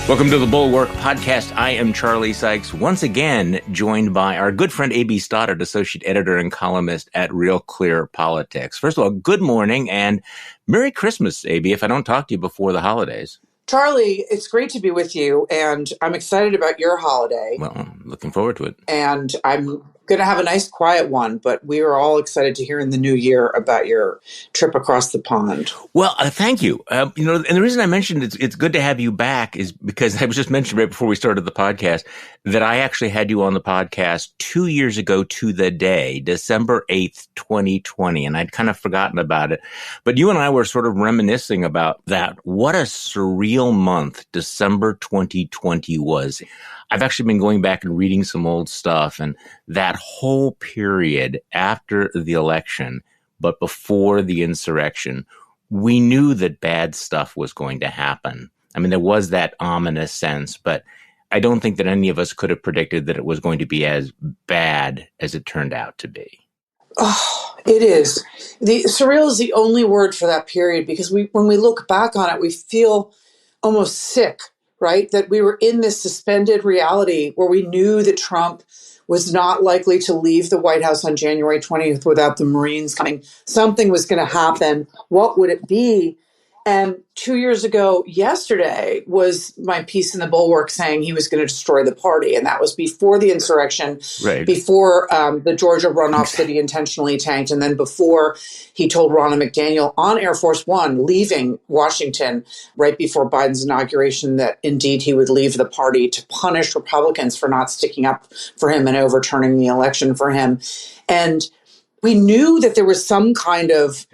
Welcome to the Bulwark podcast. I am Charlie Sykes, once again joined by our good friend A.B. Stoddard, associate editor and columnist at Real Clear Politics. First of all, good morning and Merry Christmas, A.B., if I don't talk to you before the holidays. Charlie, it's great to be with you, and I'm excited about your holiday. Well, I'm looking forward to it. And I'm going to have a nice quiet one, but we are all excited to hear in the new year about your trip across the pond. Well, thank you. And the reason I mentioned it's good to have you back is because I was just mentioned right before we started the podcast that I actually had you on the podcast 2 years ago to the day, December 8th, 2020, and I'd kind of forgotten about it. But you and I were sort of reminiscing about that. What a surreal month December 2020 was. I've actually been going back and reading some old stuff, and that whole period after the election, but before the insurrection, we knew that bad stuff was going to happen. I mean, there was that ominous sense, but I don't think that any of us could have predicted that it was going to be as bad as it turned out to be. Oh, it is. Surreal is the only word for that period, because when we look back on it, we feel almost sick, right? That we were in this suspended reality where we knew that Trump was not likely to leave the White House on January 20th without the Marines coming. Something was going to happen. What would it be? And 2 years ago, yesterday, was my piece in the Bulwark saying he was going to destroy the party. And that was before the insurrection, right, before the Georgia runoff that he intentionally tanked, and then before he told Ronna McDaniel on Air Force One, leaving Washington right before Biden's inauguration, that indeed he would leave the party to punish Republicans for not sticking up for him and overturning the election for him. And we knew that there was some kind of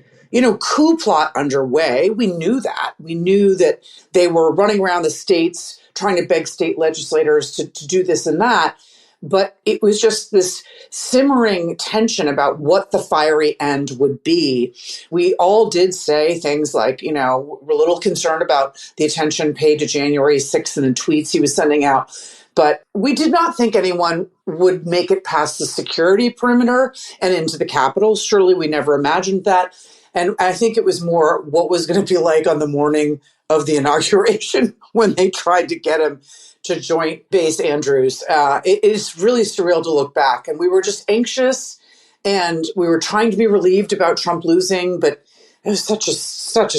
coup plot underway. We knew that. We knew that they were running around the states trying to beg state legislators to do this and that. But it was just this simmering tension about what the fiery end would be. We all did say things like, we're a little concerned about the attention paid to January 6th and the tweets he was sending out. But we did not think anyone would make it past the security perimeter and into the Capitol. Surely we never imagined that. And I think it was more what was going to be like on the morning of the inauguration when they tried to get him to Joint Base Andrews. It is really surreal to look back. And we were just anxious, and we were trying to be relieved about Trump losing, but it was such a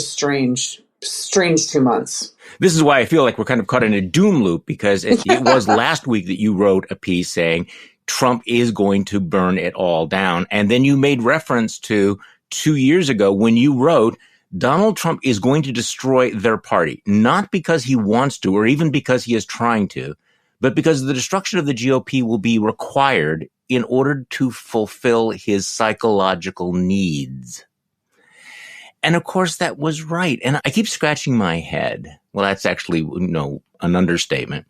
strange 2 months. This is why I feel like we're kind of caught in a doom loop, because it was last week that you wrote a piece saying Trump is going to burn it all down. And then you made reference to 2 years ago when you wrote Donald Trump is going to destroy their party, not because he wants to or even because he is trying to, but because the destruction of the GOP will be required in order to fulfill his psychological needs. And of course, that was right. And I keep scratching my head. Well, that's actually, an understatement.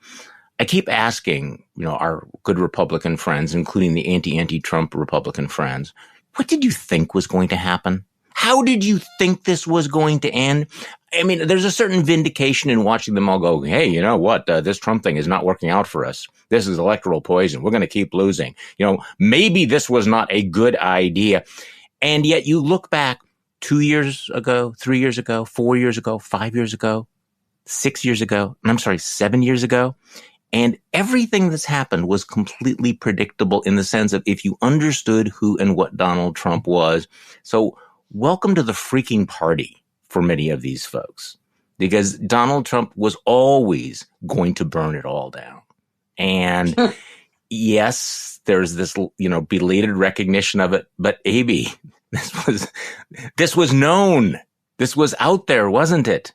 I keep asking, our good Republican friends, including the anti-Trump Republican friends, what did you think was going to happen? How did you think this was going to end? I mean, there's a certain vindication in watching them all go, hey, you know what? This Trump thing is not working out for us. This is electoral poison. We're going to keep losing. Maybe this was not a good idea. And yet you look back 2 years ago, 3 years ago, 4 years ago, 5 years ago, 6 years ago, 7 years ago. And everything that's happened was completely predictable in the sense of if you understood who and what Donald Trump was. So welcome to the freaking party for many of these folks, because Donald Trump was always going to burn it all down. And yes, there's this, belated recognition of it. But AB, this was known. This was out there, wasn't it?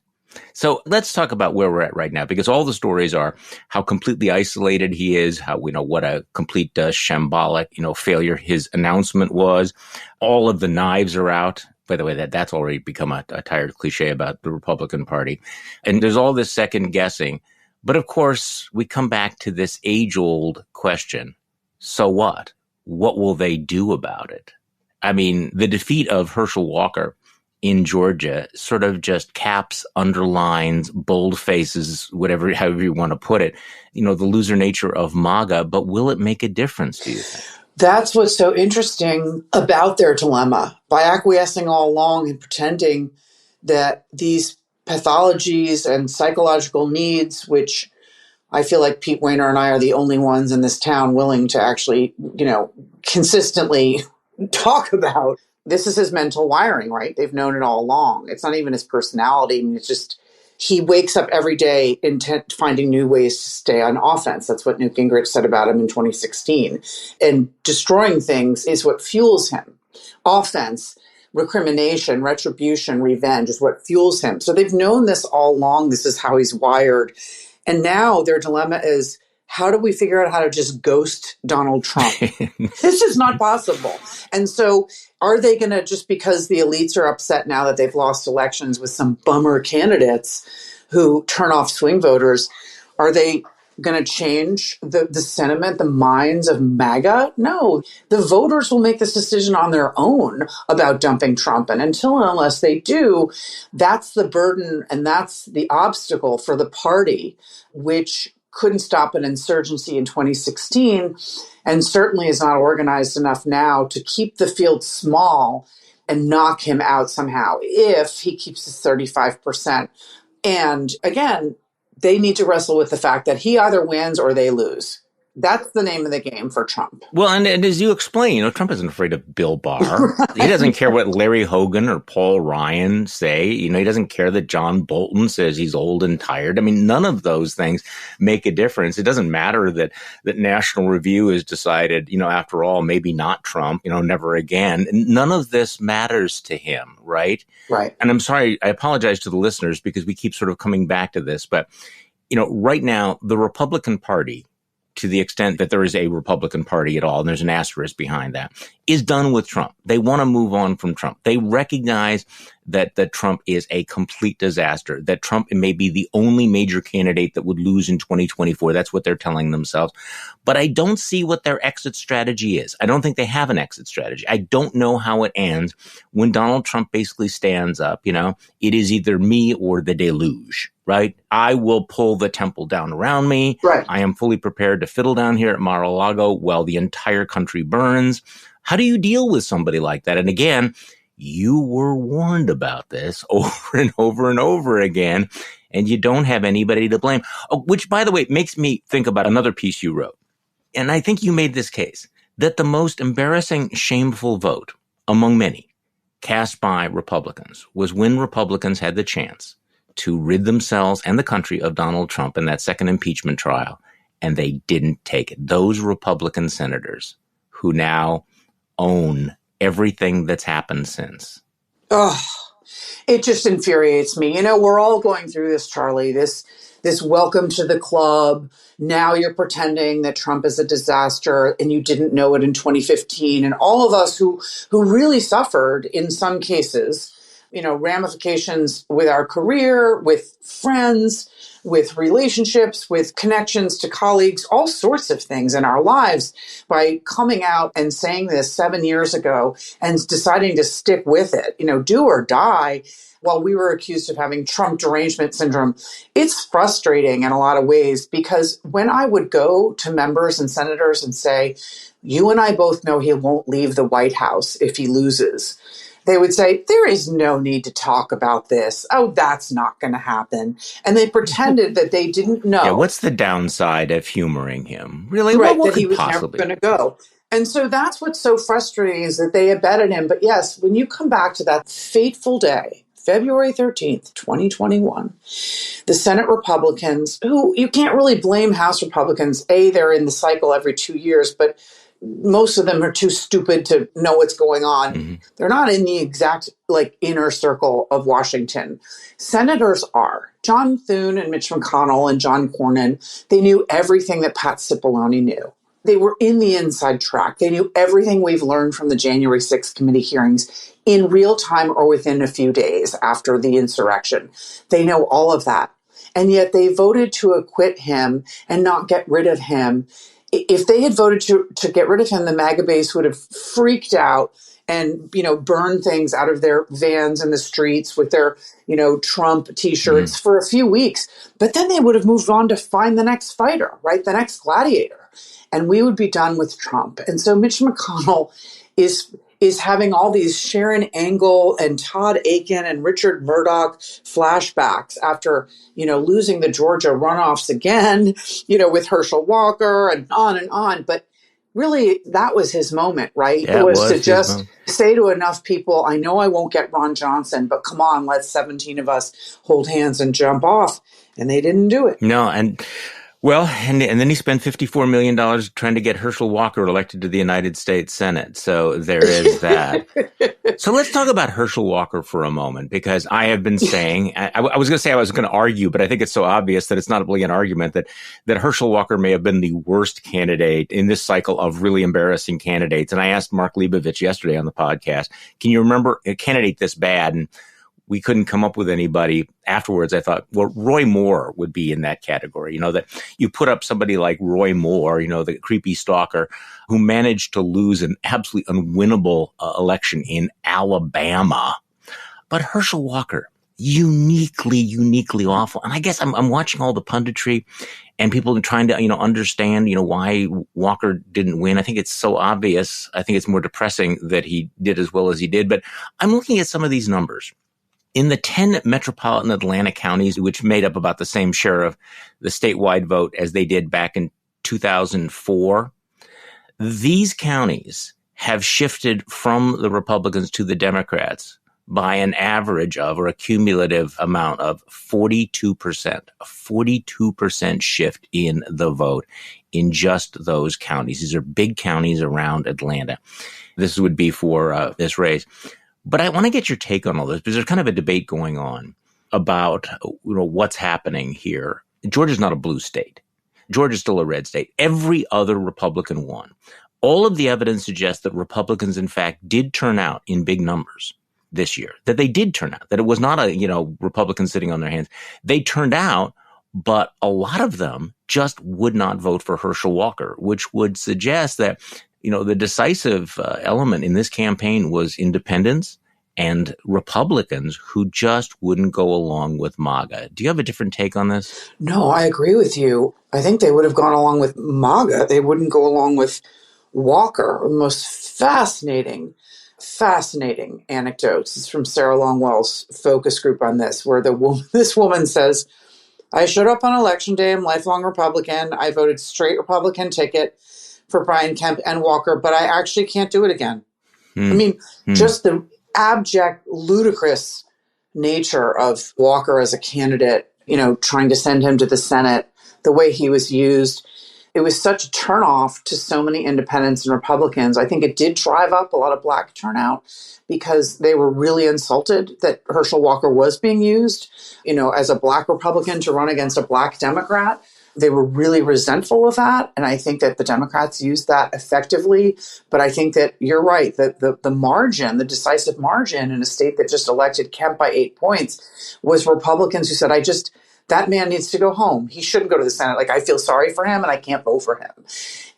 So let's talk about where we're at right now, because all the stories are how completely isolated he is, how what a complete shambolic, failure his announcement was. All of the knives are out. By the way, that's already become a tired cliche about the Republican Party. And there's all this second guessing. But of course, we come back to this age-old question. So what? What will they do about it? I mean, the defeat of Herschel Walker in Georgia sort of just caps, underlines, boldfaces, however you want to put it, the loser nature of MAGA. But will it make a difference, do you think? That's what's so interesting about their dilemma. By acquiescing all along and pretending that these pathologies and psychological needs, which I feel like Pete Wehner and I are the only ones in this town willing to actually, consistently talk about this is his mental wiring, right? They've known it all along. It's not even his personality. I mean, it's just he wakes up every day intent finding new ways to stay on offense. That's what Newt Gingrich said about him in 2016. And destroying things is what fuels him. Offense, recrimination, retribution, revenge is what fuels him. So they've known this all along. This is how he's wired. And now their dilemma is, how do we figure out how to just ghost Donald Trump? This is not possible. And so are they going to, just because the elites are upset now that they've lost elections with some bummer candidates who turn off swing voters, are they going to change the sentiment, the minds of MAGA? No, the voters will make this decision on their own about dumping Trump. And until and unless they do, that's the burden and that's the obstacle for the party, which couldn't stop an insurgency in 2016 and certainly is not organized enough now to keep the field small and knock him out somehow if he keeps his 35%. And again, they need to wrestle with the fact that he either wins or they lose. That's the name of the game for Trump. Well, and as you explain, Trump isn't afraid of Bill Barr. Right. He doesn't care what Larry Hogan or Paul Ryan say. He doesn't care that John Bolton says he's old and tired. I mean, none of those things make a difference. It doesn't matter that National Review has decided, after all, maybe not Trump, never again. None of this matters to him, right? Right. And I'm sorry, I apologize to the listeners because we keep sort of coming back to this. But, right now, the Republican Party, to the extent that there is a Republican Party at all, and there's an asterisk behind that, is done with Trump. They want to move on from Trump. They recognize that Trump is a complete disaster, that Trump may be the only major candidate that would lose in 2024. That's what they're telling themselves. But I don't see what their exit strategy is. I don't think they have an exit strategy. I don't know how it ends when Donald Trump basically stands up. It is either me or the deluge, right? I will pull the temple down around me. Right. I am fully prepared to fiddle down here at Mar-a-Lago while the entire country burns. How do you deal with somebody like that? And again, you were warned about this over and over and over again, and you don't have anybody to blame. Oh, which, by the way, makes me think about another piece you wrote. And I think you made this case that the most embarrassing, shameful vote among many cast by Republicans was when Republicans had the chance to rid themselves and the country of Donald Trump in that second impeachment trial, and they didn't take it. Those Republican senators who now own everything that's happened since. Oh, it just infuriates me. We're all going through this, Charlie, this welcome to the club. Now you're pretending that Trump is a disaster and you didn't know it in 2015. And all of us who really suffered in some cases, ramifications with our career, with friends, with relationships, with connections to colleagues, all sorts of things in our lives by coming out and saying this 7 years ago and deciding to stick with it, do or die. While we were accused of having Trump derangement syndrome, it's frustrating in a lot of ways because when I would go to members and senators and say, you and I both know he won't leave the White House if he loses, they would say, there is no need to talk about this. Oh, that's not going to happen. And they pretended that they didn't know. Yeah, what's the downside of humoring him? Really? Right, what that he was never going to go. And so that's what's so frustrating is that they abetted him. But yes, when you come back to that fateful day, February 13th, 2021, the Senate Republicans, who you can't really blame House Republicans, they're in the cycle every 2 years, but most of them are too stupid to know what's going on. Mm-hmm. They're not in the exact inner circle of Washington. Senators are. John Thune and Mitch McConnell and John Cornyn, they knew everything that Pat Cipollone knew. They were in the inside track. They knew everything we've learned from the January 6th committee hearings in real time or within a few days after the insurrection. They know all of that. And yet they voted to acquit him and not get rid of him. If they had voted to get rid of him, the MAGA base would have freaked out and, burned things out of their vans in the streets with their, Trump T-shirts for a few weeks. But then they would have moved on to find the next fighter, right? The next gladiator. And we would be done with Trump. And so Mitch McConnell is is having all these Sharon Angle and Todd Aiken and Richard Murdoch flashbacks after, losing the Georgia runoffs again, with Herschel Walker and on and on. But really, that was his moment, right? Yeah, It it was to was his just moment. say to enough people, I know I won't get Ron Johnson, but come on, let's 17 of us hold hands and jump off. And they didn't do it. No, and then he spent $54 million trying to get Herschel Walker elected to the United States Senate. So there is that. So let's talk about Herschel Walker for a moment, because I have been saying, I was going to say I was going to argue, but I think it's so obvious that it's not really an argument, that Herschel Walker may have been the worst candidate in this cycle of really embarrassing candidates. And I asked Mark Leibovich yesterday on the podcast, can you remember a candidate this bad? And we couldn't come up with anybody. Afterwards, I thought, well, Roy Moore would be in that category. That you put up somebody like Roy Moore, the creepy stalker who managed to lose an absolutely unwinnable election in Alabama. But Herschel Walker, uniquely awful. And I guess I'm watching all the punditry and people trying to, understand, why Walker didn't win. I think it's so obvious. I think it's more depressing that he did as well as he did. But I'm looking at some of these numbers. In the 10 metropolitan Atlanta counties, which made up about the same share of the statewide vote as they did back in 2004, these counties have shifted from the Republicans to the Democrats by an average of, or a cumulative amount of 42%, a 42% shift in the vote in just those counties. These are big counties around Atlanta. This would be for this race. But I want to get your take on all this, because there's kind of a debate going on about what's happening here. Georgia's not a blue state. Georgia's still a red state. Every other Republican won. All of the evidence suggests that Republicans, in fact, did turn out in big numbers this year, that they did turn out, that it was not Republicans sitting on their hands. They turned out, but a lot of them just would not vote for Herschel Walker, which would suggest that the decisive element in this campaign was independents and Republicans who just wouldn't go along with MAGA. Do you have a different take on this? No, I agree with you. I think they would have gone along with MAGA. They wouldn't go along with Walker. The most fascinating anecdotes is from Sarah Longwell's focus group on this, where this woman says, I showed up on election day. I'm a lifelong Republican. I voted straight Republican ticket for Brian Kemp and Walker, but I actually can't do it again. I mean, just the abject, ludicrous nature of Walker as a candidate, trying to send him to the Senate, the way he was used. It was such a turnoff to so many independents and Republicans. I think it did drive up a lot of Black turnout because they were really insulted that Herschel Walker was being used, as a Black Republican to run against a Black Democrat. They were really resentful of that. And I think that the Democrats used that effectively. But I think that you're right, that the margin, the decisive margin in a state that just elected Kemp by 8 points was Republicans who said, that man needs to go home. He shouldn't go to the Senate. Like, I feel sorry for him and I can't vote for him.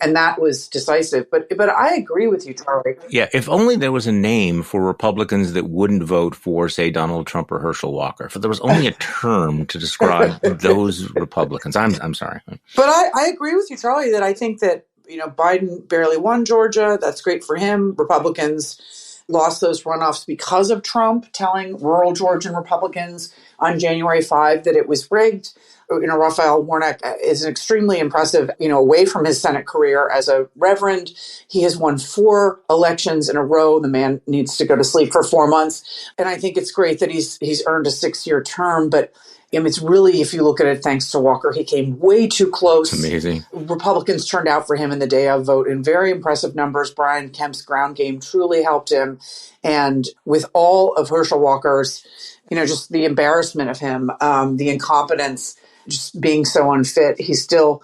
And that was decisive. But I agree with you, Charlie. Yeah, if only there was a name for Republicans that wouldn't vote for, say, Donald Trump or Herschel Walker. If there was only a term to describe those Republicans. I'm sorry. But I agree with you, Charlie, that I think that, Biden barely won Georgia. That's great for him. Republicans lost those runoffs because of Trump telling rural Georgian Republicans on January 5 that it was rigged. Raphael Warnock is extremely impressive, away from his Senate career as a reverend. He has won 4 elections in a row. The man needs to go to sleep for 4 months. And I think it's great that he's earned a 6-year term. But it's really, if you look at it, thanks to Walker, he came way too close. It's amazing. Republicans turned out for him in the day of vote in very impressive numbers. Brian Kemp's ground game truly helped him. And with all of Herschel Walker's, just the embarrassment of him, the incompetence, just being so unfit, he still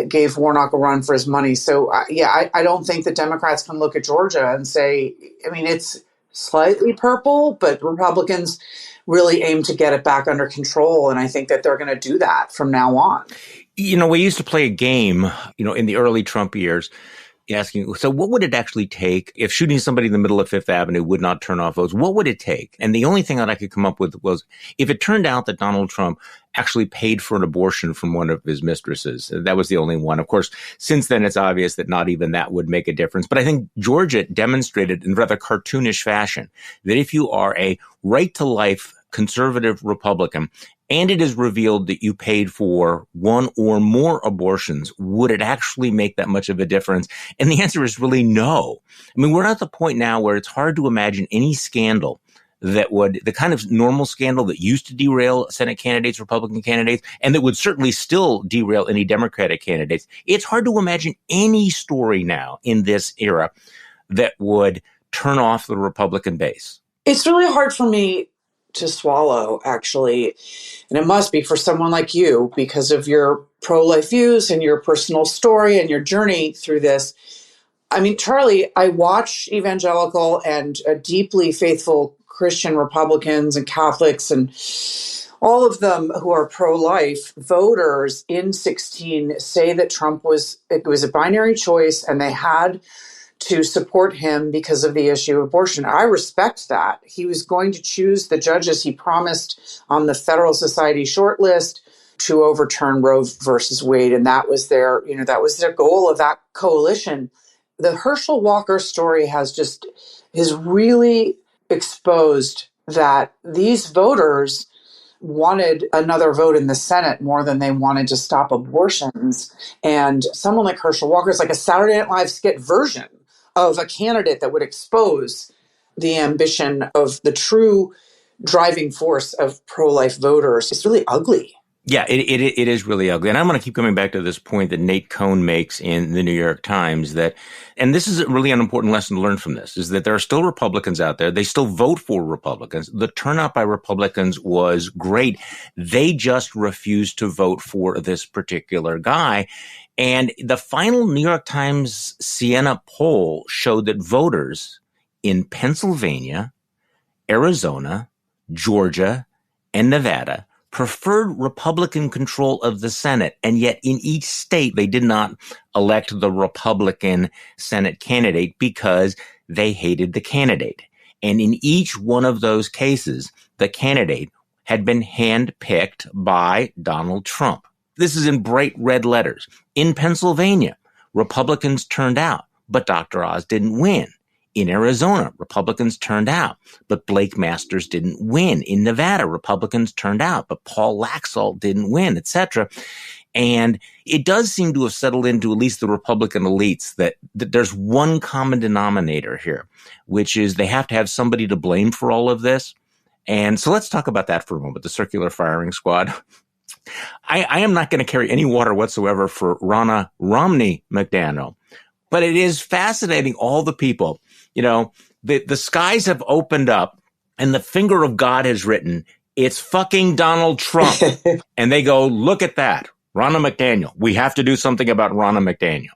gave Warnock a run for his money. So, I don't think the Democrats can look at Georgia and say, it's slightly purple, but Republicans really aim to get it back under control. And I think that they're going to do that from now on. We used to play a game, in the early Trump years. asking, so what would it actually take if shooting somebody in the middle of Fifth Avenue would not turn off votes? What would it take? And the only thing that I could come up with was if it turned out that Donald Trump actually paid for an abortion from one of his mistresses. That was the only one. Of course, since then, it's obvious that not even that would make a difference. But I think Georgia demonstrated in rather cartoonish fashion that if you are a right-to-life conservative Republican, and it is revealed that you paid for one or more abortions, would it actually make that much of a difference? And the answer is really no. I mean, we're at the point now where it's hard to imagine any scandal that would, the kind of normal scandal that used to derail Senate candidates, Republican candidates, and that would certainly still derail any Democratic candidates. It's hard to imagine any story now in this era that would turn off the Republican base. It's really hard for me to swallow, actually. And it must be for someone like you because of your pro-life views and your personal story and your journey through this. I mean, Charlie, I watch evangelical and deeply faithful Christian Republicans and Catholics and all of them who are pro-life voters in 16 say that it was a binary choice and they had to support him because of the issue of abortion. I respect that. He was going to choose the judges he promised on the Federal Society shortlist to overturn Roe versus Wade. And that was their goal of that coalition. The Herschel Walker story has really exposed that these voters wanted another vote in the Senate more than they wanted to stop abortions. And someone like Herschel Walker is like a Saturday Night Live skit version of a candidate that would expose the ambition of the true driving force of pro-life voters. It's really ugly. Yeah, it is really ugly. And I'm going to keep coming back to this point that Nate Cohn makes in the New York Times and this is really an important lesson to learn from this, is that there are still Republicans out there. They still vote for Republicans. The turnout by Republicans was great. They just refused to vote for this particular guy. And the final New York Times Siena poll showed that voters in Pennsylvania, Arizona, Georgia, and Nevada preferred Republican control of the Senate. And yet in each state, they did not elect the Republican Senate candidate because they hated the candidate. And in each one of those cases, the candidate had been handpicked by Donald Trump. This is in bright red letters. In Pennsylvania, Republicans turned out, but Dr. Oz didn't win. In Arizona, Republicans turned out, but Blake Masters didn't win. In Nevada, Republicans turned out, but Paul Laxalt didn't win, etc. And it does seem to have settled into at least the Republican elites that there's one common denominator here, which is they have to have somebody to blame for all of this. And so let's talk about that for a moment, the circular firing squad. I am not going to carry any water whatsoever for Ronna Romney McDaniel, but it is fascinating all the people. You know, the skies have opened up and the finger of God has written, it's fucking Donald Trump. And they go, look at that. Ronna McDaniel. We have to do something about Ronna McDaniel.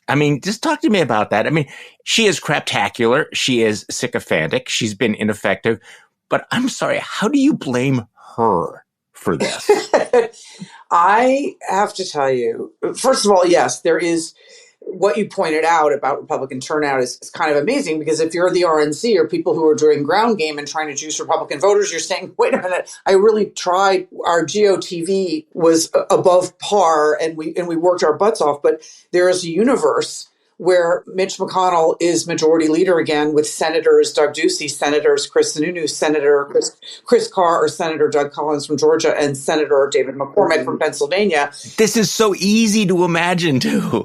I mean, just talk to me about that. I mean, she is craptacular. She is sycophantic. She's been ineffective. But I'm sorry, how do you blame her for this? I have to tell you, first of all, yes, there is what you pointed out about Republican turnout is kind of amazing because if you're the RNC or people who are doing ground game and trying to juice Republican voters, you're saying, wait a minute, I really tried. Our GOTV was above par and we worked our butts off. But there is a universe where Mitch McConnell is majority leader again with Senators Doug Ducey, Senators Chris Sununu, Senator Chris Carr, or Senator Doug Collins from Georgia, and Senator David McCormick from Pennsylvania. This is so easy to imagine, too.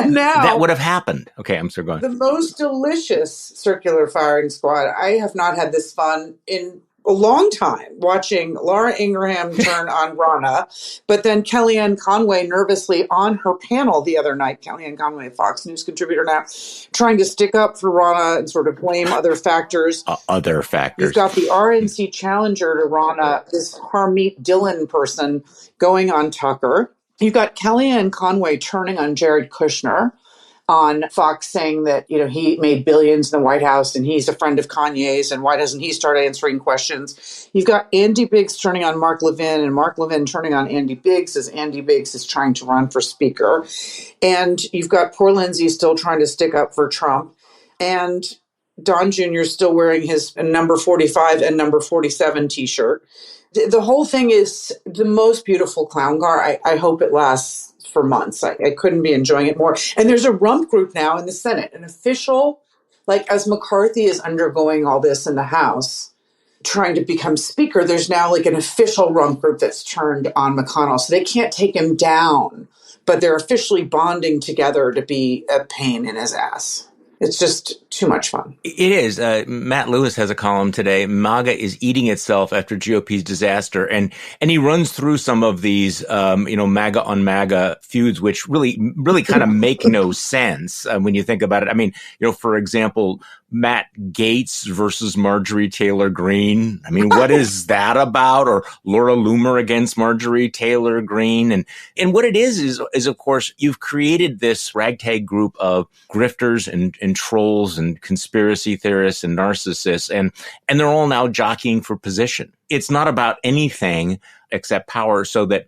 Now, that would have happened. Okay, I'm sorry, go on. The most delicious circular firing squad. I have not had this fun in a long time watching Laura Ingraham turn on Ronna, but then Kellyanne Conway nervously on her panel the other night, Kellyanne Conway, Fox News contributor now, trying to stick up for Ronna and sort of blame other factors. Other factors. You've got the RNC challenger to Ronna, this Harmeet Dillon person going on Tucker. You've got Kellyanne Conway turning on Jared Kushner. on Fox saying that, he made billions in the White House and he's a friend of Kanye's and why doesn't he start answering questions? You've got Andy Biggs turning on Mark Levin and Mark Levin turning on Andy Biggs as Andy Biggs is trying to run for speaker. And you've got poor Lindsay still trying to stick up for Trump. And Don Jr. is still wearing his number 45 and number 47 t-shirt. The whole thing is the most beautiful clown car. I hope it lasts for months. I couldn't be enjoying it more. And there's a rump group now in the Senate, an official, as McCarthy is undergoing all this in the House, trying to become speaker, there's now an official rump group that's turned on McConnell. So they can't take him down, but they're officially bonding together to be a pain in his ass. It's just too much fun. It is. Matt Lewis has a column today. MAGA is eating itself after GOP's disaster. And he runs through some of these, MAGA on MAGA feuds, which really kind of make no sense when you think about it. I mean, for example, Matt Gaetz versus Marjorie Taylor Greene. I mean, what is that about? Or Laura Loomer against Marjorie Taylor Greene. And what it is of course, you've created this ragtag group of grifters and trolls and conspiracy theorists and narcissists. And they're all now jockeying for position. It's not about anything except power, so that,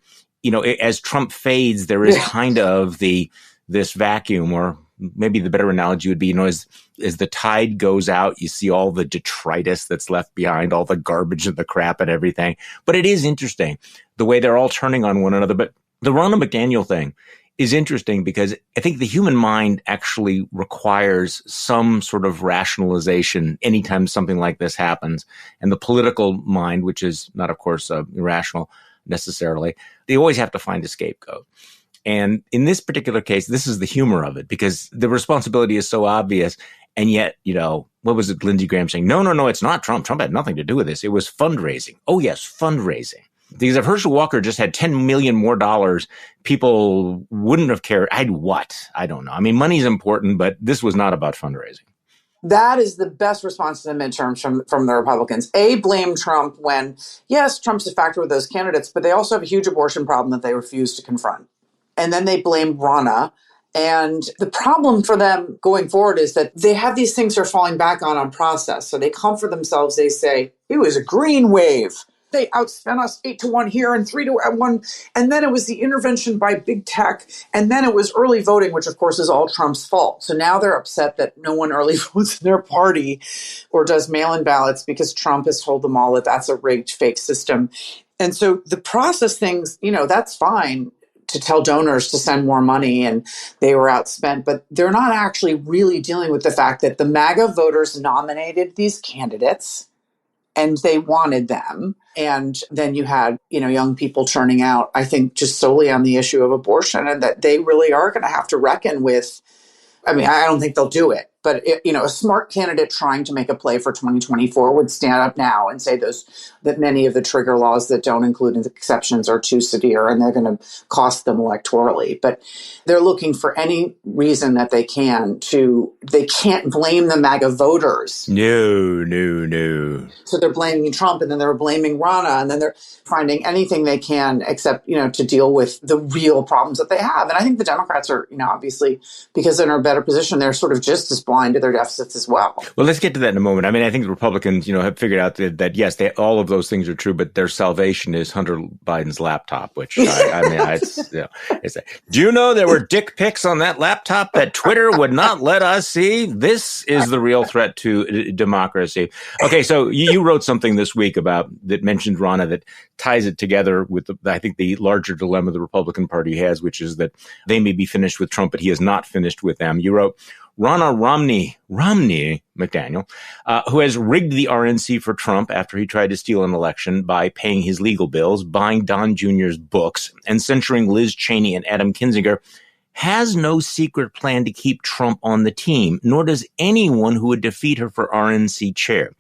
as Trump fades, there is kind of this vacuum, or maybe the better analogy would be, as the tide goes out, you see all the detritus that's left behind, all the garbage and the crap and everything. But it is interesting the way they're all turning on one another. But the Ronna McDaniel thing is interesting because I think the human mind actually requires some sort of rationalization anytime something like this happens. And the political mind, which is not, of course, irrational necessarily, they always have to find a scapegoat. And in this particular case, this is the humor of it, because the responsibility is so obvious. And yet, what was it, Lindsey Graham saying? No, it's not Trump. Trump had nothing to do with this. It was fundraising. Oh, yes, fundraising. Because if Herschel Walker just had $10 million more dollars, people wouldn't have cared. I don't know. I mean, money's important, but this was not about fundraising. That is the best response to the midterms from the Republicans. Blame Trump when, yes, Trump's a factor with those candidates, but they also have a huge abortion problem that they refuse to confront. And then they blame Ronna. And the problem for them going forward is that they have these things they're falling back on process. So they come for themselves. They say, it was a green wave. They outspent us 8-1 here and 3-1. And then it was the intervention by big tech. And then it was early voting, which of course is all Trump's fault. So now they're upset that no one early votes in their party or does mail-in ballots because Trump has told them all that that's a rigged fake system. And so the process things, that's fine to tell donors to send more money and they were outspent, but they're not actually really dealing with the fact that the MAGA voters nominated these candidates and they wanted them. And then you had, young people turning out, I think, just solely on the issue of abortion, and that they really are going to have to reckon with. I mean, I don't think they'll do it, but a smart candidate trying to make a play for 2024 would stand up now and say that many of the trigger laws that don't include exceptions are too severe and they're going to cost them electorally. But they're looking for any reason that they can they can't blame the MAGA voters. No. So they're blaming Trump, and then they're blaming Ronna, and then they're finding anything they can except, to deal with the real problems that they have. And I think the Democrats are, obviously, because they're in a better position, they're sort of just as blind to their deficits as well. Well, let's get to that in a moment. I mean, I think the Republicans, have figured out that yes, all of those things are true, but their salvation is Hunter Biden's laptop, which do you know there were dick pics on that laptop that Twitter would not let us see? This is the real threat to democracy. Okay, so you wrote something this week that mentioned Ronna that ties it together with I think the larger dilemma the Republican Party has, which is that they may be finished with Trump, but he is not finished with them. You wrote, Ronna Romney McDaniel, who has rigged the RNC for Trump after he tried to steal an election by paying his legal bills, buying Don Jr.'s books, and censuring Liz Cheney and Adam Kinzinger, has no secret plan to keep Trump on the team, nor does anyone who would defeat her for RNC chair.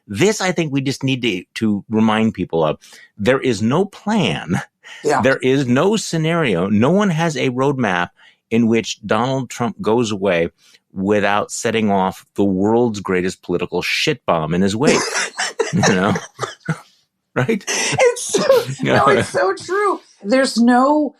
This, I think we just need to remind people of. There is no plan. Yeah. There is no scenario. No one has a roadmap in which Donald Trump goes away without setting off the world's greatest political shit bomb in his wake. Right? It's so true. There's no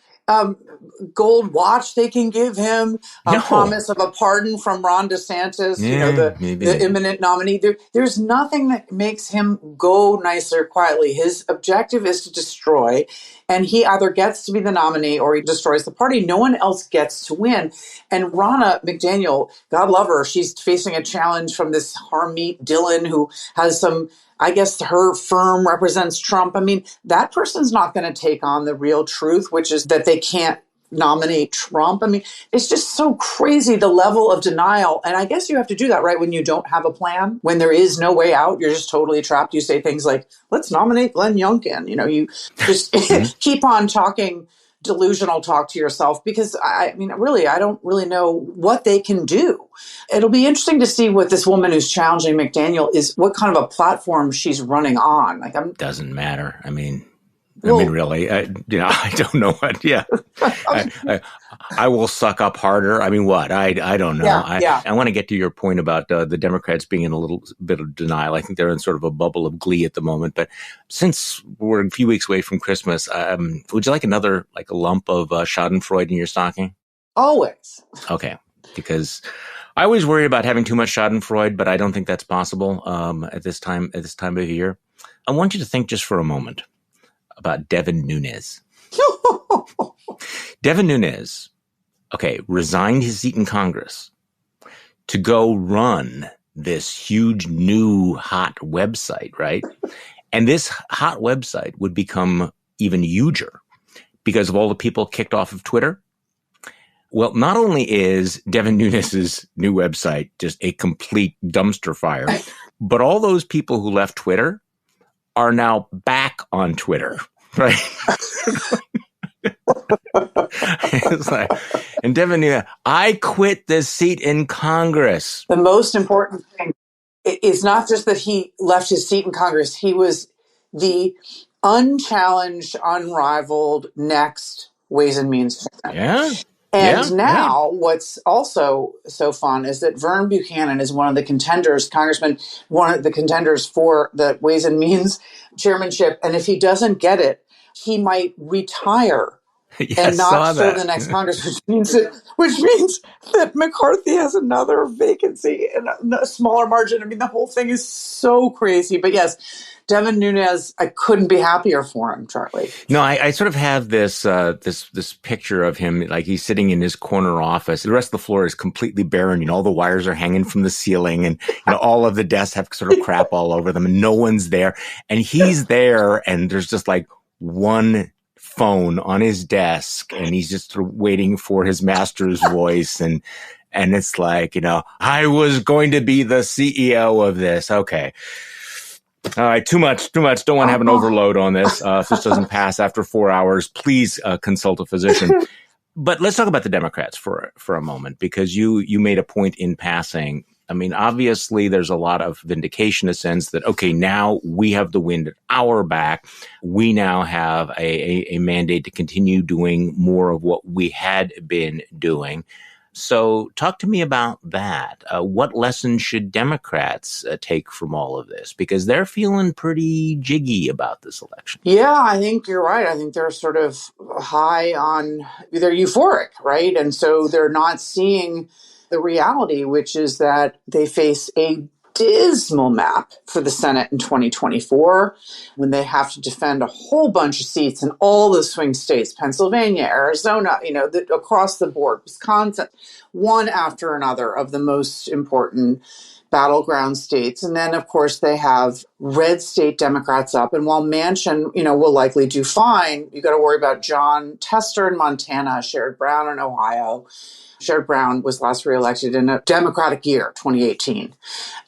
gold watch they can give him, a No. promise of a pardon from Ron DeSantis, Yeah, the maybe. imminent nominee. There's nothing that makes him go nicer quietly. His objective is to destroy, and he either gets to be the nominee or he destroys the party. No one else gets to win. And Ronna McDaniel, God love her, she's facing a challenge from this Harmeet Dillon who has some, I guess her firm represents Trump. I mean, that person's not going to take on the real truth, which is that they can't nominate Trump. I mean, it's just so crazy, the level of denial. And I guess you have to do that, right? When you don't have a plan, when there is no way out, you're just totally trapped. You say things like, let's nominate Glenn Youngkin. You just keep on talking delusional talk to yourself, because I mean, really, I don't really know what they can do. It'll be interesting to see what this woman who's challenging McDaniel is, what kind of a platform she's running on. Like, Doesn't matter. I mean, really, I don't know what. Yeah, I will suck up harder. I mean, what? I don't know. I want to get to your point about the Democrats being in a little bit of denial. I think they're in sort of a bubble of glee at the moment. But since we're a few weeks away from Christmas, would you like another, like a lump of Schadenfreude in your stocking? Always. Okay, because I always worry about having too much Schadenfreude, but I don't think that's possible at this time of year. I want you to think just for a moment about Devin Nunes. Devin Nunes, resigned his seat in Congress to go run this huge new hot website, right? And this hot website would become even huger because of all the people kicked off of Twitter. Well, not only is Devin Nunes' new website just a complete dumpster fire, but all those people who left Twitter are now back on Twitter, right? It's like, and Devin, I quit this seat in Congress. The most important thing is not just that he left his seat in Congress. He was the unchallenged, unrivaled next Ways and Means chairman. Yeah. And now what's also so fun is that Vern Buchanan is one of the contenders, Congressman, one of the contenders for the Ways and Means chairmanship. And if he doesn't get it, he might retire and not serve the next Congress, which means that McCarthy has another vacancy and a smaller margin. I mean, the whole thing is so crazy. But yes, Devin Nunes, I couldn't be happier for him, Charlie. No, I sort of have this picture of him, like he's sitting in his corner office. The rest of the floor is completely barren. All the wires are hanging from the ceiling, and all of the desks have sort of crap all over them, and no one's there. And he's there, and there's just like one phone on his desk, and he's just sort of waiting for his master's voice, and it's like, I was going to be the CEO of this. Okay. All right, too much. Don't want to have an overload on this. If this doesn't pass after 4 hours, please consult a physician. But let's talk about the Democrats for a moment, because you made a point in passing. I mean, obviously, there's a lot of vindication, in a sense that, okay, now we have the wind at our back. We now have a mandate to continue doing more of what we had been doing. So talk to me about that. What lessons should Democrats take from all of this? Because they're feeling pretty jiggy about this election. Yeah, I think you're right. I think they're sort of high on, they're euphoric, right? And so they're not seeing the reality, which is that they face a dismal map for the Senate in 2024, when they have to defend a whole bunch of seats in all the swing states, Pennsylvania, Arizona, across the board, Wisconsin, one after another of the most important battleground states. And then, of course, they have red state Democrats up. And while Manchin, will likely do fine, you got to worry about John Tester in Montana, Sherrod Brown in Ohio. Sherrod Brown was last reelected in a Democratic year, 2018.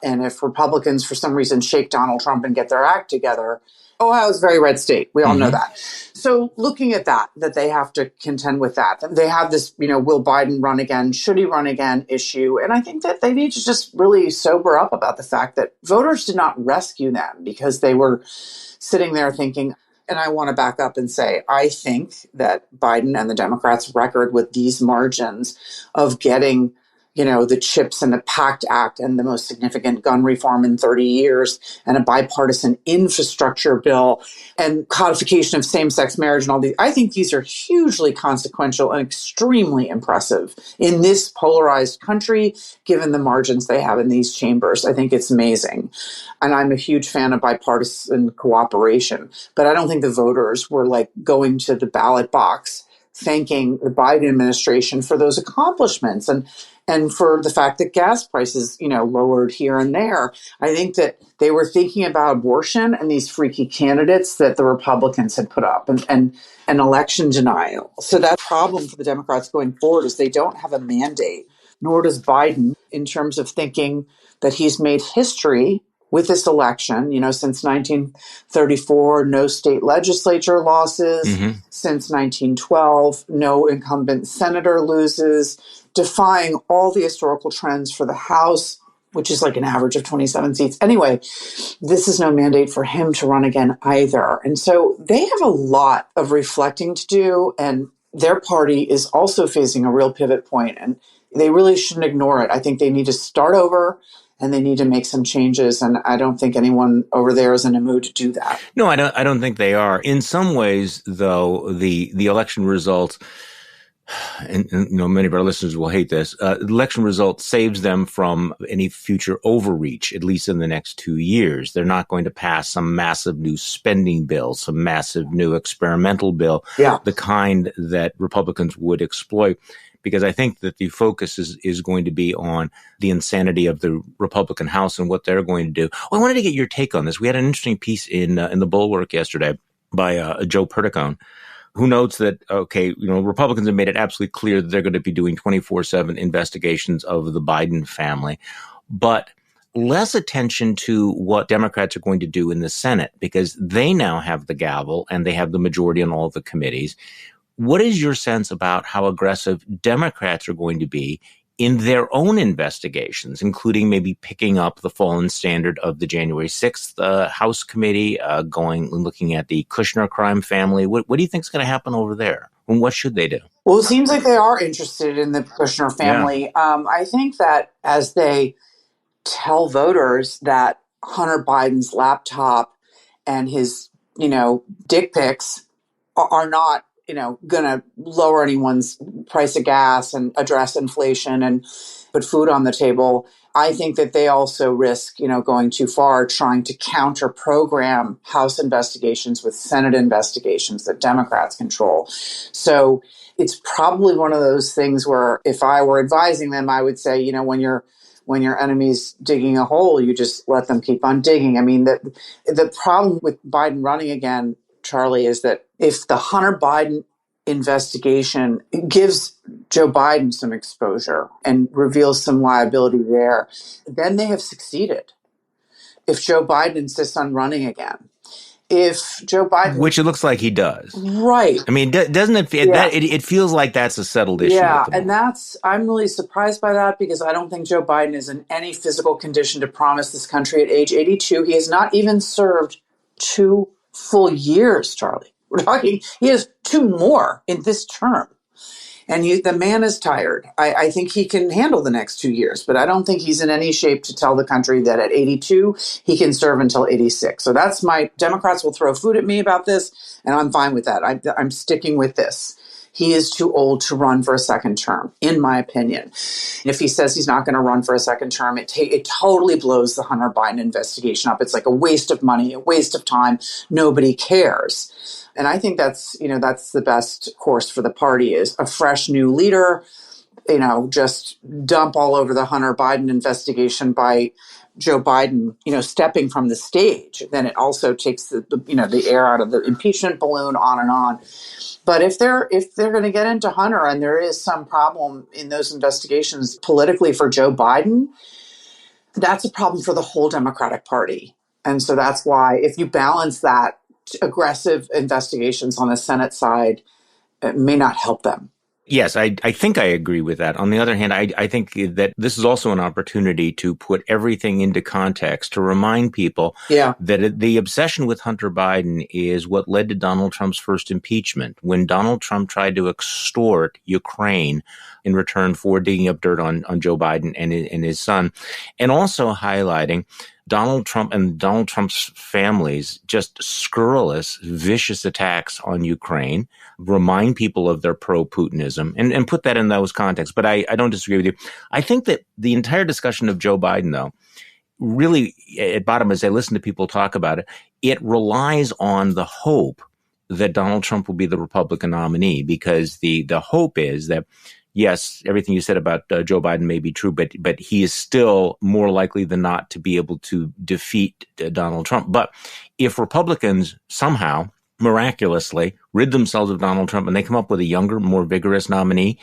And if Republicans, for some reason, shake Donald Trump and get their act together, Ohio is a very red state. We all know that. So looking at that they have to contend with that. They have this, will Biden run again? Should he run again issue? And I think that they need to just really sober up about the fact that voters did not rescue them because they were sitting there thinking, and I want to back up and say, I think that Biden and the Democrats' record with these margins of getting the CHIPS and the PACT Act and the most significant gun reform in 30 years and a bipartisan infrastructure bill and codification of same-sex marriage and all these. I think these are hugely consequential and extremely impressive in this polarized country, given the margins they have in these chambers. I think it's amazing. And I'm a huge fan of bipartisan cooperation. But I don't think the voters were like going to the ballot box thanking the Biden administration for those accomplishments and for the fact that gas prices, lowered here and there. I think that they were thinking about abortion and these freaky candidates that the Republicans had put up and election denial. So that problem for the Democrats going forward is they don't have a mandate, nor does Biden, in terms of thinking that he's made history with this election. Since 1934, no state legislature losses. Mm-hmm. Since 1912, no incumbent senator loses, defying all the historical trends for the House, which is like an average of 27 seats. Anyway, this is no mandate for him to run again either. And so they have a lot of reflecting to do, and their party is also facing a real pivot point, and they really shouldn't ignore it. I think they need to start over and they need to make some changes. And I don't think anyone over there is in a mood to do that. No, I don't think they are. In some ways, though, the election results, and many of our listeners will hate this, election result saves them from any future overreach, at least in the next 2 years. They're not going to pass some massive new spending bill, some massive new experimental bill, the kind that Republicans would exploit. Because I think that the focus is going to be on the insanity of the Republican House and what they're going to do. Well, I wanted to get your take on this. We had an interesting piece in the Bulwark yesterday by Joe Perticone, who notes that, Republicans have made it absolutely clear that they're going to be doing 24/7 investigations of the Biden family, but less attention to what Democrats are going to do in the Senate, because they now have the gavel and they have the majority on all the committees. What is your sense about how aggressive Democrats are going to be in their own investigations, including maybe picking up the fallen standard of the January 6th House committee, looking at the Kushner crime family? What do you think is going to happen over there? And what should they do? Well, it seems like they are interested in the Kushner family. Yeah. I think that as they tell voters that Hunter Biden's laptop and his, dick pics are not going to lower anyone's price of gas and address inflation and put food on the table. I think that they also risk, going too far, trying to counter program House investigations with Senate investigations that Democrats control. So it's probably one of those things where if I were advising them, I would say, when your enemy's digging a hole, you just let them keep on digging. I mean, the problem with Biden running again, Charlie, is that if the Hunter Biden investigation gives Joe Biden some exposure and reveals some liability there, then they have succeeded. If Joe Biden insists on running again, if Joe Biden, which it looks like he does, right? I mean, doesn't it? It feels like that's a settled issue. Yeah, and I'm really surprised by that because I don't think Joe Biden is in any physical condition to promise this country at age 82. He has not even served 2 full years, Charlie. He has 2 more in this term. And the man is tired. I think he can handle the next 2 years, but I don't think he's in any shape to tell the country that at 82, he can serve until 86. So Democrats will throw food at me about this, and I'm fine with that. I'm sticking with this. He is too old to run for a second term, in my opinion. If he says he's not going to run for a second term, it totally blows the Hunter Biden investigation up. It's like a waste of money, a waste of time. Nobody cares. And I think that's the best course for the party is a fresh new leader, just dump all over the Hunter Biden investigation by Joe Biden, stepping from the stage. Then it also takes the air out of the impeachment balloon, on and on. But if they're going to get into Hunter and there is some problem in those investigations politically for Joe Biden, that's a problem for the whole Democratic Party. And so that's why if you balance that, aggressive investigations on the Senate side, it may not help them. Yes, I think I agree with that. On the other hand, I think that this is also an opportunity to put everything into context, to remind people Yeah. that the obsession with Hunter Biden is what led to Donald Trump's first impeachment, when Donald Trump tried to extort Ukraine in return for digging up dirt on Joe Biden and his son, and also highlighting Donald Trump and Donald Trump's family's just scurrilous, vicious attacks on Ukraine, remind people of their pro-Putinism and put that in those contexts. But I don't disagree with you. I think that the entire discussion of Joe Biden, though, really at bottom, as I listen to people talk about it, it relies on the hope that Donald Trump will be the Republican nominee, because the hope is that, yes, everything you said about Joe Biden may be true, but he is still more likely than not to be able to defeat Donald Trump. But if Republicans somehow miraculously rid themselves of Donald Trump and they come up with a younger, more vigorous nominee,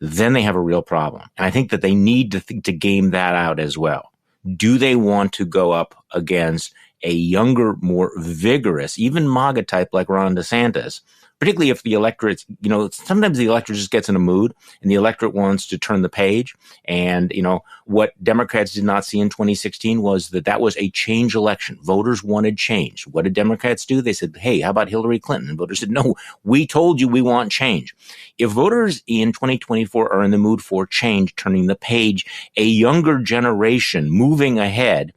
then they have a real problem. And I think that they need to game that out as well. Do they want to go up against a younger, more vigorous, even MAGA type like Ron DeSantis, particularly if the electorate, sometimes the electorate just gets in a mood and the electorate wants to turn the page. And, what Democrats did not see in 2016 was that was a change election. Voters wanted change. What did Democrats do? They said, hey, how about Hillary Clinton? And voters said, no, we told you we want change. If voters in 2024 are in the mood for change, turning the page, a younger generation moving ahead,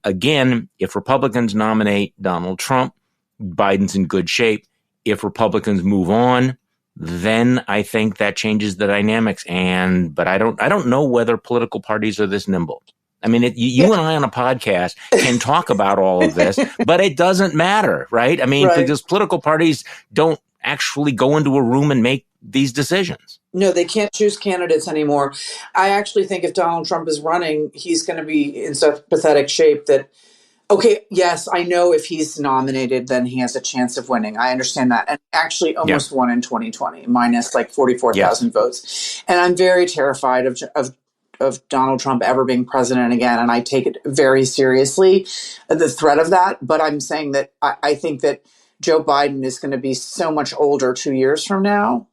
again, if Republicans nominate Donald Trump, Biden's in good shape. If Republicans move on, then I think that changes the dynamics. But I don't know whether political parties are this nimble. I mean, you and I on a podcast can talk about all of this, but it doesn't matter, right? I mean, because political parties don't actually go into a room and make these decisions. No, they can't choose candidates anymore. I actually think if Donald Trump is running, he's going to be in such pathetic shape that, okay, yes, I know if he's nominated, then he has a chance of winning. I understand that. And actually almost won in 2020, minus like 44,000 votes. And I'm very terrified of Donald Trump ever being president again. And I take it very seriously, the threat of that. But I'm saying that I think that Joe Biden is going to be so much older 2 years from now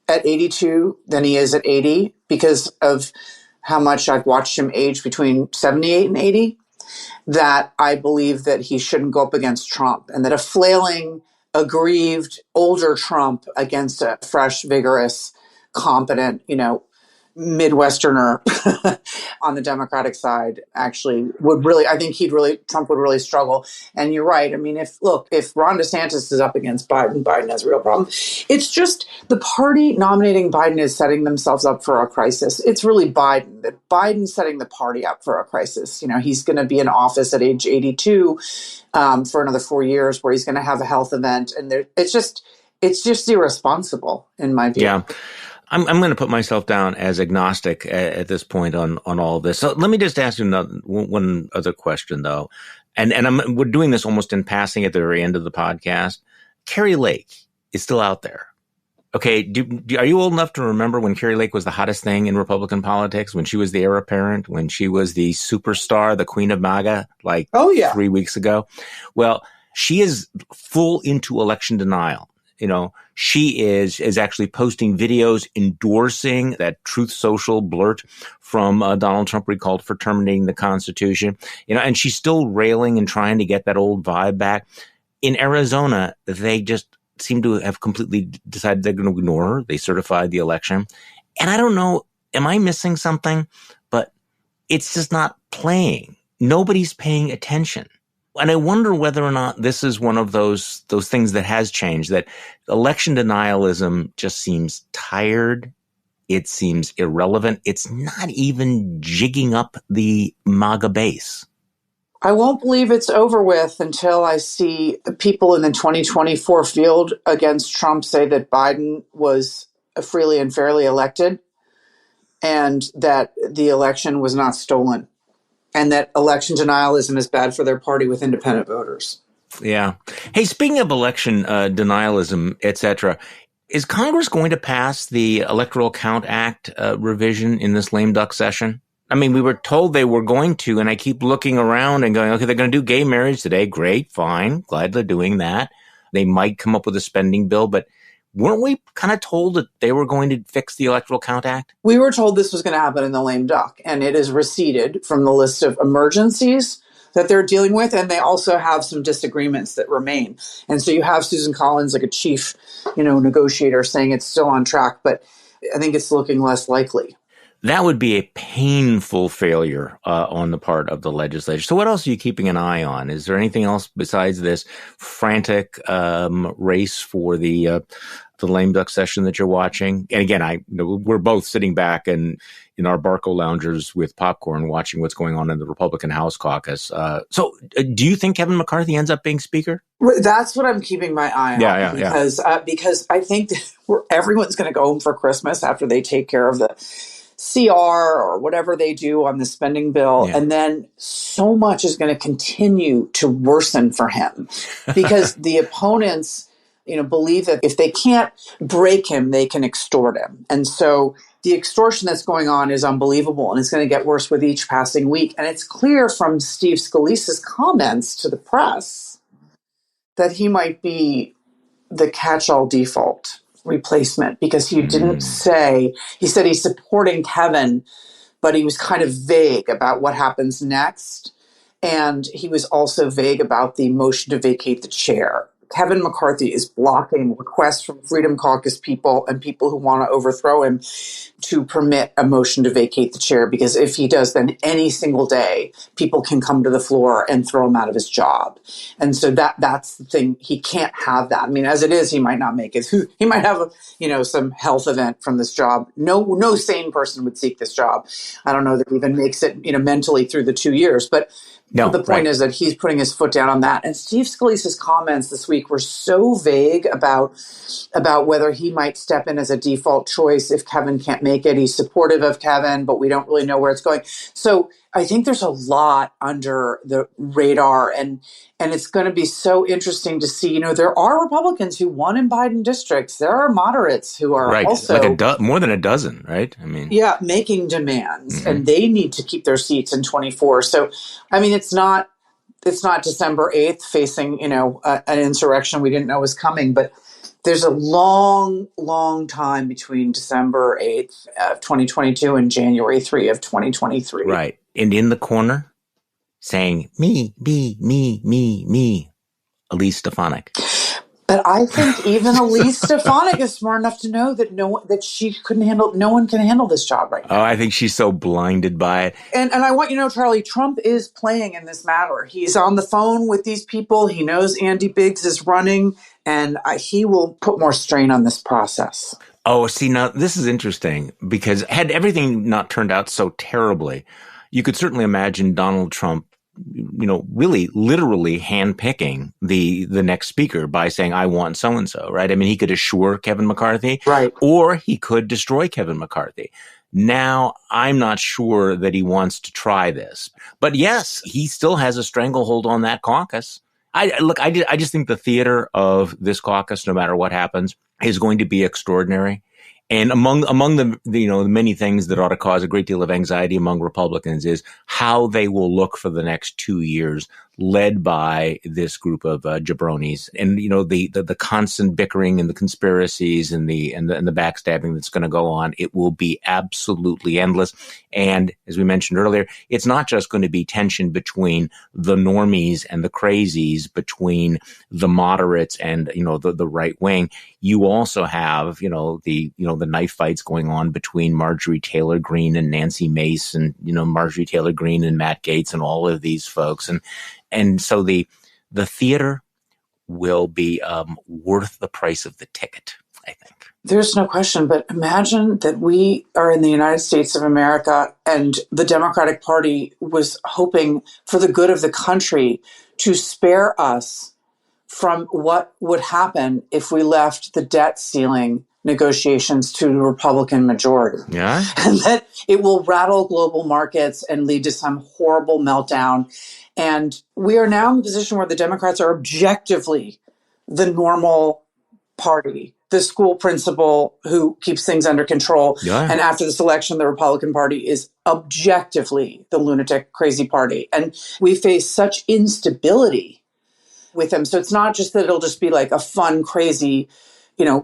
at 82 than he is at 80, because of how much I've watched him age between 78 and 80, that I believe that he shouldn't go up against Trump, and that a flailing, aggrieved, older Trump against a fresh, vigorous, competent, Midwesterner on the Democratic side actually would really, I think Trump would really struggle. And you're right. I mean, if Ron DeSantis is up against Biden, Biden has a real problem. It's just the party nominating Biden is setting themselves up for a crisis. It's really Biden's setting the party up for a crisis. He's going to be in office at age 82 for another 4 years, where he's going to have a health event. And it's just irresponsible, in my view. Yeah. I'm going to put myself down as agnostic at this point on all of this. So let me just ask you one other question, though. And we're doing this almost in passing at the very end of the podcast. Carrie Lake is still out there. Okay. Are you old enough to remember when Carrie Lake was the hottest thing in Republican politics, when she was the heir apparent, when she was the superstar, the queen of MAGA, 3 weeks ago? Well, she is full into election denial. She is actually posting videos endorsing that Truth Social blurt from Donald Trump recalled for terminating the Constitution, and she's still railing and trying to get that old vibe back. In Arizona, they just seem to have completely decided they're going to ignore her. They certified the election. And I don't know, am I missing something? But it's just not playing. Nobody's paying attention. And I wonder whether or not this is one of those things that has changed, that election denialism just seems tired. It seems irrelevant. It's not even jigging up the MAGA base. I won't believe it's over with until I see people in the 2024 field against Trump say that Biden was freely and fairly elected, and that the election was not stolen, and that election denialism is bad for their party with independent voters. Yeah. Hey, speaking of election denialism, et cetera, is Congress going to pass the Electoral Count Act revision in this lame duck session? I mean, we were told they were going to, and I keep looking around and going, okay, they're going to do gay marriage today. Great, fine. Glad they're doing that. They might come up with a spending bill, but weren't we kind of told that they were going to fix the Electoral Count Act? We were told this was going to happen in the lame duck, and it is receded from the list of emergencies that they're dealing with. And they also have some disagreements that remain. And so you have Susan Collins, like a chief, negotiator, saying it's still on track, but I think it's looking less likely. That would be a painful failure on the part of the legislature. So what else are you keeping an eye on? Is there anything else besides this frantic race for the lame duck session that you're watching? And again, we're both sitting back and in our Barco loungers with popcorn watching what's going on in the Republican House caucus. So do you think Kevin McCarthy ends up being speaker? That's what I'm keeping my eye on. Because I think that everyone's going to go home for Christmas after they take care of the CR or whatever they do on the spending bill. Yeah. And then so much is going to continue to worsen for him because the opponents, believe that if they can't break him, they can extort him. And so the extortion that's going on is unbelievable, and it's going to get worse with each passing week. And it's clear from Steve Scalise's comments to the press that he might be the catch-all default replacement, because he didn't say, he said he's supporting Kevin, but he was kind of vague about what happens next. And he was also vague about the motion to vacate the chair. Kevin McCarthy is blocking requests from Freedom Caucus people and people who want to overthrow him to permit a motion to vacate the chair, because if he does, then any single day, people can come to the floor and throw him out of his job. And so that's the thing. He can't have that. I mean, as it is, he might not make it. He might have some health event from this job. No sane person would seek this job. I don't know that even makes it, mentally through the 2 years, but the point is that he's putting his foot down on that. And Steve Scalise's comments this week were so vague about whether he might step in as a default choice if Kevin can't make it. He's supportive of Kevin, but we don't really know where it's going. So I think there's a lot under the radar, and it's going to be so interesting to see. There are Republicans who won in Biden districts. There are moderates who are also like more than a dozen, right? I mean, making demands, and they need to keep their seats in 24. So, I mean, it's not December 8th facing an insurrection we didn't know was coming, but there's a long, long time between December 8th of 2022 and January 3 of 2023. Right. And in the corner saying, me, Elise Stefanik. But I think even Elise Stefanik is smart enough to know that no one can handle this job right now. Oh, I think she's so blinded by it. And I want you to know, Charlie, Trump is playing in this matter. He's on the phone with these people. He knows Andy Biggs is running, and he will put more strain on this process. Oh, see, now this is interesting, because had everything not turned out so terribly, you could certainly imagine Donald Trump, really literally handpicking the next speaker by saying, I want so-and-so, right? I mean, he could assure Kevin McCarthy, right, or he could destroy Kevin McCarthy. Now, I'm not sure that he wants to try this, but yes, he still has a stranglehold on that caucus. I just think the theater of this caucus, no matter what happens, is going to be extraordinary. And among the many things that ought to cause a great deal of anxiety among Republicans is how they will look for the next 2 years, led by this group of jabronis, and the constant bickering and the conspiracies and the backstabbing that's going to go on. It will be absolutely endless. And as we mentioned earlier, it's not just going to be tension between the normies and the crazies, between the moderates and the right wing. You also have the knife fights going on between Marjorie Taylor Greene and Nancy Mace, and Marjorie Taylor Greene and Matt Gaetz and all of these folks, and so the theater will be worth the price of the ticket, I think. There's no question, but imagine that we are in the United States of America and the Democratic Party was hoping for the good of the country to spare us from what would happen if we left the debt ceiling negotiations to the Republican majority. Yeah. And that it will rattle global markets and lead to some horrible meltdown. And we are now in a position where the Democrats are objectively the normal party, the school principal who keeps things under control. Yeah. And after this election, the Republican Party is objectively the lunatic, crazy party. And we face such instability with them. So it's not just that it'll just be like a fun, crazy,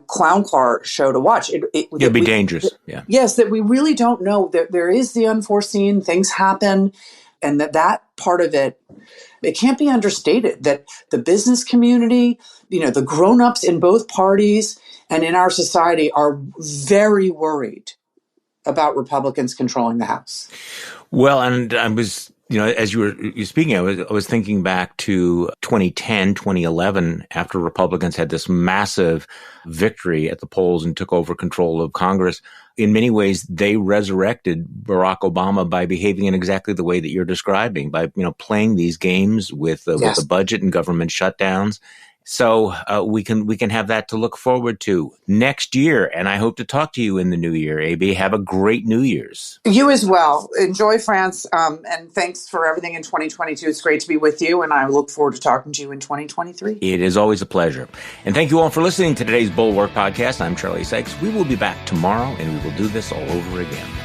clown car show to watch. It'd be dangerous. Yeah. Yes, that we really don't know. There is the unforeseen, things happen, and that part of it can't be understated, that the business community, the grown-ups in both parties and in our society are very worried about Republicans controlling the House. Well, and I was, as you were speaking, I was thinking back to 2010, 2011, after Republicans had this massive victory at the polls and took over control of Congress. In many ways, they resurrected Barack Obama by behaving in exactly the way that you're describing, by, playing these games with the budget and government shutdowns. So we can have that to look forward to next year. And I hope to talk to you in the new year, AB. Have a great New Year's. You as well. Enjoy France. And thanks for everything in 2022. It's great to be with you. And I look forward to talking to you in 2023. It is always a pleasure. And thank you all for listening to today's Bulwark podcast. I'm Charlie Sykes. We will be back tomorrow, and we will do this all over again.